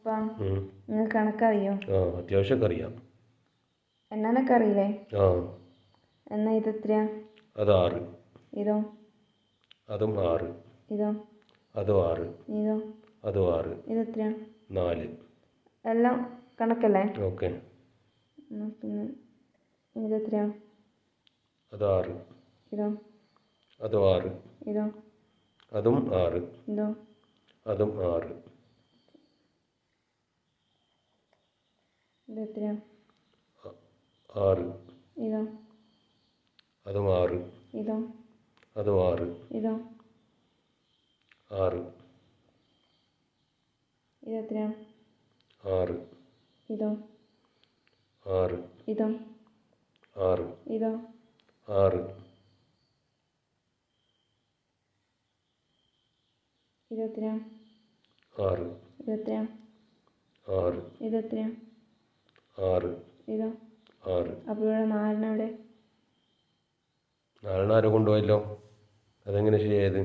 നിങ്ങൾക്ക് കണക്കറിയോ? ആ അത്യാവശ്യമൊക്കെ അറിയാം. എണ്ണാനൊക്കെ അറിയില്ലേ? ആ. എന്നാ ഇതെത്രയാ? അത് 6. ഇതോ? അതും 6. ഇതോ? അതും 6. ഇതോ? അതും 6. ഇതെത്രയാ? 4. എല്ലാം കണക്കല്ലേ? ഓക്കെ. പിന്നെ ഇതെത്രയാ? അത് 6. ഇതോ? അതും 6. ഇതോ? അതും 6. ഇതോ? അതും 6. ഇതെത്രയാ? 6. ഇതോ? അതും 6. ഇതോ? അതും 6. ഇതോ? 6. ഇതെത്രയാ? 6. ഇതോ? 6. ഇതോ? 6. ഇതോ? 6. ഇതെത്രയാ? 6. ഇതെത്രയാ? 6. ഇതെത്രയാ? 6. ഇതോ? 6. അപ്പോൾ ഇവിടെ 4 എവിടെ? 4 ആരോ കൊണ്ടുപോയല്ലോ. അതെങ്ങനെ ശരിയായത്?